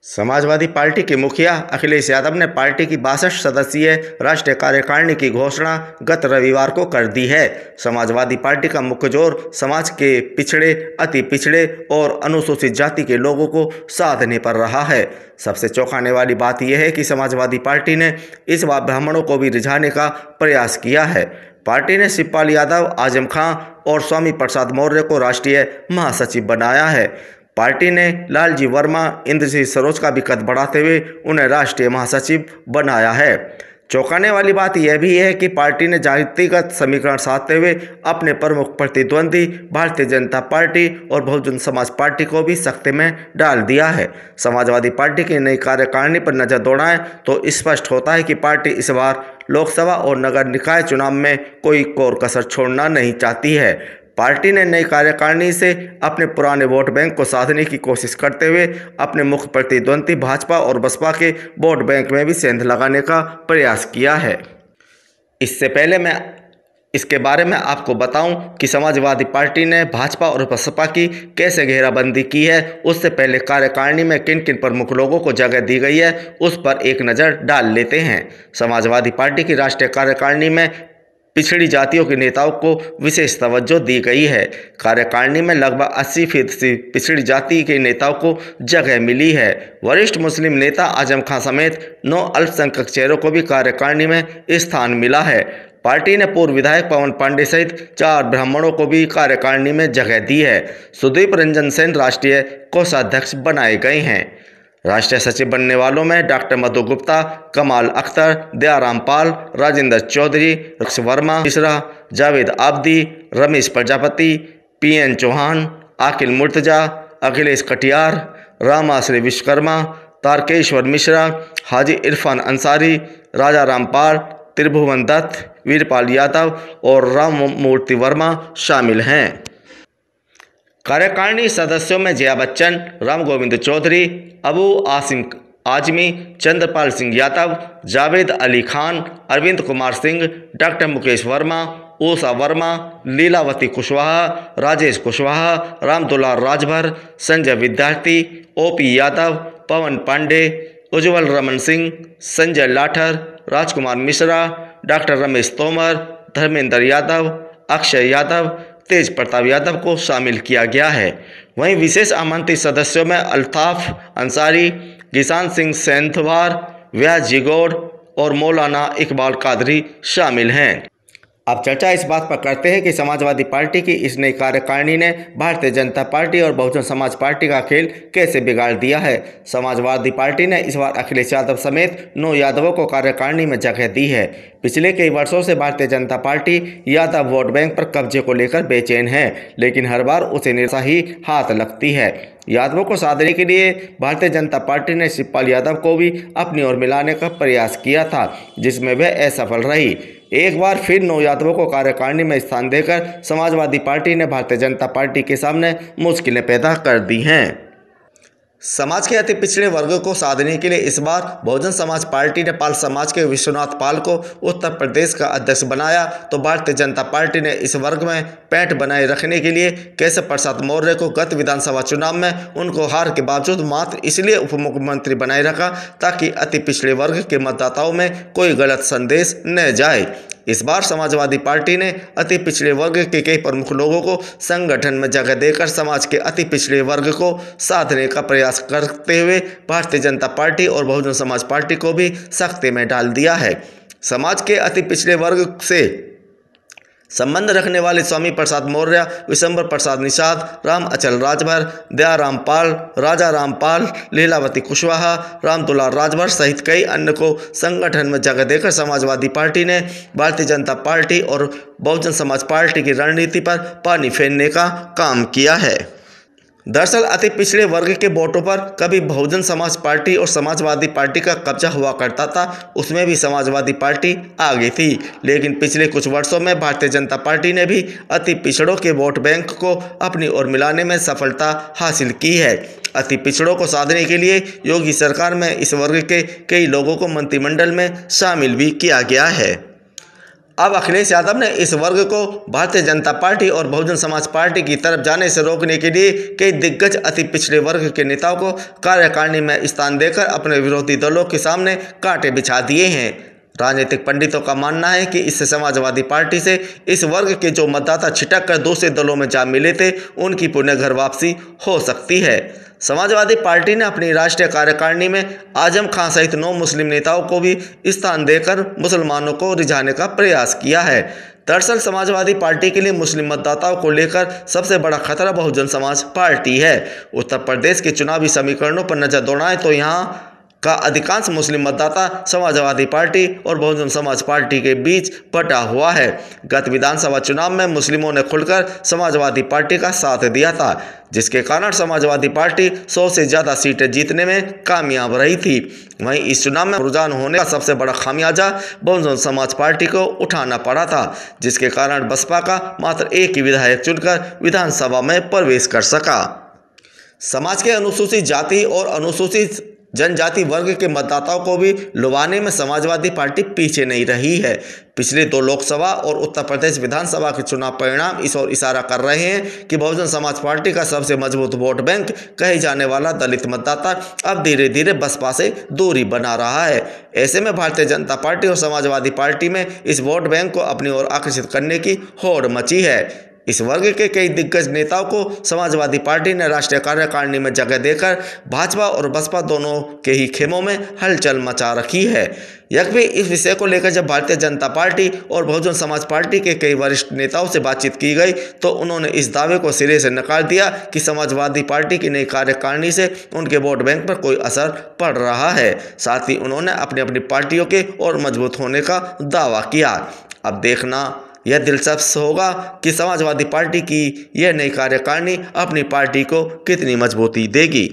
Samajwadi party के मुखिया अखिलेश यादव ने पार्टी की 62 सदस्यीय राष्ट्रीय कार्यकारिणी की घोषणा गत रविवार को कर दी है। समाजवादी पार्टी का मुख्य जोर समाज के पिछड़े, अति पिछड़े और अनुसूचित जाति के लोगों को साधने पर रहा है। सबसे चौंकाने वाली बात यह है कि समाजवादी पार्टी ने इस बार ब्राह्मणों को भी रिझाने का प्रयास किया है। पार्टी ने शिवपाल यादव, आजम खां और स्वामी प्रसाद मौर्य को राष्ट्रीय महासचिव बनाया है। पार्टी ने लालजी वर्मा, इंद्रजीत सरोज का भी कद बढ़ाते हुए उन्हें राष्ट्रीय महासचिव बनाया है। चौंकाने वाली बात यह भी है कि पार्टी ने जातिगत समीकरण साधते हुए अपने प्रमुख प्रतिद्वंदी भारतीय जनता पार्टी और बहुजन समाज पार्टी को भी सख्ते में डाल दिया है। समाजवादी पार्टी की नई कार्यकारिणी पर नजर दौड़ाएं तो स्पष्ट होता है कि पार्टी इस बार लोकसभा और नगर निकाय चुनाव में कोई कोर कसर छोड़ना नहीं चाहती है। पार्टी ने नई कार्यकारिणी से अपने पुराने वोट बैंक को साधने की कोशिश करते हुए अपने मुख्य प्रतिद्वंदी भाजपा और बसपा के वोट बैंक में भी सेंध लगाने का प्रयास किया है। इससे पहले मैं इसके बारे में आपको बताऊं कि समाजवादी पार्टी ने भाजपा और बसपा की कैसे घेराबंदी की है। उससे पहले कार्यकारिणी में किन किन प्रमुख लोगों को जगह दी गई है उस पर एक नज़र डाल लेते हैं। समाजवादी पार्टी की राष्ट्रीय कार्यकारिणी में पिछड़ी जातियों के नेताओं को विशेष तवज्जो दी गई है। कार्यकारिणी में लगभग 80% पिछड़ी जाति के नेताओं को जगह मिली है। वरिष्ठ मुस्लिम नेता आजम खां समेत 9 अल्पसंख्यक चेहरों को भी कार्यकारिणी में स्थान मिला है। पार्टी ने पूर्व विधायक पवन पांडे सहित 4 ब्राह्मणों को भी कार्यकारिणी में जगह दी है। सुदीप रंजन सेन राष्ट्रीय कोषाध्यक्ष बनाए गए हैं। राष्ट्रीय सचिव बनने वालों में डॉक्टर मधु गुप्ता, कमाल अख्तर, दयाराम पाल, राजेंद्र चौधरी, रक्ष वर्मा मिश्रा, जावेद आब्दी, रमेश प्रजापति, PN चौहान, आकिल मुर्तजा, अखिलेश कटियार, रामाश्री विश्वकर्मा, तारकेश्वर मिश्रा, हाजी इरफान अंसारी, राजा रामपाल, त्रिभुवन दत्त, वीरपाल यादव और राम मूर्ति वर्मा शामिल हैं। कार्यकारिणी सदस्यों में जया बच्चन, राम गोविंद चौधरी, अबू आसिम आजमी, चंद्रपाल सिंह यादव, जावेद अली खान, अरविंद कुमार सिंह, डॉक्टर मुकेश वर्मा, ऊषा वर्मा, लीलावती कुशवाहा, राजेश कुशवाहा, रामदुलार राजभर, संजय विद्यार्थी, OP यादव, पवन पांडे, उज्ज्वल रमन सिंह, संजय लाठर, राजकुमार मिश्रा, डॉक्टर रमेश तोमर, धर्मेंद्र यादव, अक्षय यादव, तेज प्रताप यादव को शामिल किया गया है। वहीं विशेष आमंत्रित सदस्यों में अल्ताफ अंसारी, किसान सिंह सेंथवार, व्यास जिगोड़ और मौलाना इकबाल कादरी शामिल हैं। अब चर्चा इस बात पर करते हैं कि समाजवादी पार्टी की इस नई कार्यकारिणी ने भारतीय जनता पार्टी और बहुजन समाज पार्टी का खेल कैसे बिगाड़ दिया है। समाजवादी पार्टी ने इस बार अखिलेश यादव समेत 9 यादवों को कार्यकारिणी में जगह दी है। पिछले कई वर्षों से Bharatiya Janata party Yadav vote bank पर कब्जे को लेकर बेचैन है, लेकिन हर बार उसे निराशा ही हाथ लगती है। यादवों को साधने के लिए भारतीय जनता पार्टी ने शिवपाल यादव को भी अपनी ओर मिलाने का प्रयास किया था, जिसमें वह असफल रही। एक बार फिर 9 यादवों को कार्यकारिणी में स्थान देकर समाजवादी पार्टी ने भारतीय जनता पार्टी के सामने मुश्किलें पैदा कर दी हैं। समाज के अति पिछड़े वर्ग को साधने के लिए इस बार बहुजन समाज पार्टी ने पाल समाज के विश्वनाथ पाल को उत्तर प्रदेश का अध्यक्ष बनाया, तो भारतीय जनता पार्टी ने इस वर्ग में पैठ बनाए रखने के लिए केशव प्रसाद मौर्य को गत विधानसभा चुनाव में उनको हार के बावजूद मात्र इसलिए उप मुख्यमंत्री बनाए रखा ताकि अति पिछड़े वर्ग के मतदाताओं में कोई गलत संदेश न जाए। इस बार समाजवादी पार्टी ने अति पिछड़े वर्ग के कई प्रमुख लोगों को संगठन में जगह देकर समाज के अति पिछड़े वर्ग को साधने का प्रयास करते हुए भारतीय जनता पार्टी और बहुजन समाज पार्टी को भी सख्ते में डाल दिया है। समाज के अति पिछड़े वर्ग से संबंध रखने वाले स्वामी प्रसाद मौर्य, विशंबर प्रसाद निषाद, राम अचल राजभर, दयाराम पाल, राजा रामपाल, लीलावती कुशवाहा, रामदुलार राजभर सहित कई अन्य को संगठन में जगह देकर समाजवादी पार्टी ने भारतीय जनता पार्टी और बहुजन समाज पार्टी की रणनीति पर पानी फेरने का काम किया है। दरअसल अति पिछड़े वर्ग के वोटों पर कभी बहुजन समाज पार्टी और समाजवादी पार्टी का कब्जा हुआ करता था, उसमें भी समाजवादी पार्टी आगे थी। लेकिन पिछले कुछ वर्षों में भारतीय जनता पार्टी ने भी अति पिछड़ों के वोट बैंक को अपनी ओर मिलाने में सफलता हासिल की है। अति पिछड़ों को साधने के लिए योगी सरकार में इस वर्ग के कई लोगों को मंत्रिमंडल में शामिल भी किया गया है। अब अखिलेश यादव ने इस वर्ग को भारतीय जनता पार्टी और बहुजन समाज पार्टी की तरफ जाने से रोकने के लिए कई दिग्गज अति पिछड़े वर्ग के नेताओं को कार्यकारिणी में स्थान देकर अपने विरोधी दलों के सामने कांटे बिछा दिए हैं। राजनीतिक पंडितों का मानना है कि इससे समाजवादी पार्टी से इस वर्ग के जो मतदाता छिटक कर दूसरे दलों में जा मिले थे, उनकी पुनः घर वापसी हो सकती है। समाजवादी पार्टी ने अपनी राष्ट्रीय कार्यकारिणी में आजम खान सहित 9 मुस्लिम नेताओं को भी स्थान देकर मुसलमानों को रिझाने का प्रयास किया है। दरअसल समाजवादी पार्टी के लिए मुस्लिम मतदाताओं को लेकर सबसे बड़ा खतरा बहुजन समाज पार्टी है। उत्तर प्रदेश के चुनावी समीकरणों पर नजर दौड़ाएं तो यहाँ का अधिकांश मुस्लिम मतदाता समाजवादी पार्टी और बहुजन समाज पार्टी के बीच बटा हुआ है। गत विधानसभा चुनाव में मुस्लिमों ने खुलकर समाजवादी पार्टी का साथ दिया था, जिसके कारण समाजवादी पार्टी 100 से ज़्यादा सीटें जीतने में कामयाब रही थी। वहीं इस चुनाव में रुझान होने का सबसे बड़ा खामियाजा बहुजन समाज पार्टी को उठाना पड़ा था, जिसके कारण बसपा का मात्र एक ही विधायक चुनकर विधानसभा में प्रवेश कर सका। समाज के अनुसूचित जाति और अनुसूचित जनजाति वर्ग के मतदाताओं को भी लुभाने में समाजवादी पार्टी पीछे नहीं रही है। पिछले 2 लोकसभा और उत्तर प्रदेश विधानसभा के चुनाव परिणाम इस ओर इशारा कर रहे हैं कि बहुजन समाज पार्टी का सबसे मजबूत वोट बैंक कहे जाने वाला दलित मतदाता अब धीरे धीरे बसपा से दूरी बना रहा है। ऐसे में भारतीय जनता पार्टी और समाजवादी पार्टी में इस वोट बैंक को अपनी ओर आकर्षित करने की होड़ मची है। इस वर्ग के कई दिग्गज नेताओं को समाजवादी पार्टी ने राष्ट्रीय कार्यकारिणी में जगह देकर भाजपा और बसपा दोनों के ही खेमों में हलचल मचा रखी है। यह भी इस विषय को लेकर जब भारतीय जनता पार्टी और बहुजन समाज पार्टी के कई वरिष्ठ नेताओं से बातचीत की गई तो उन्होंने इस दावे को सिरे से नकार दिया कि समाजवादी पार्टी की नई कार्यकारिणी से उनके वोट बैंक पर कोई असर पड़ रहा है। साथ ही उन्होंने अपनी अपनी पार्टियों के और मजबूत होने का दावा किया। अब देखना यह दिलचस्प होगा कि समाजवादी पार्टी की यह नई कार्यकारिणी अपनी पार्टी को कितनी मजबूती देगी।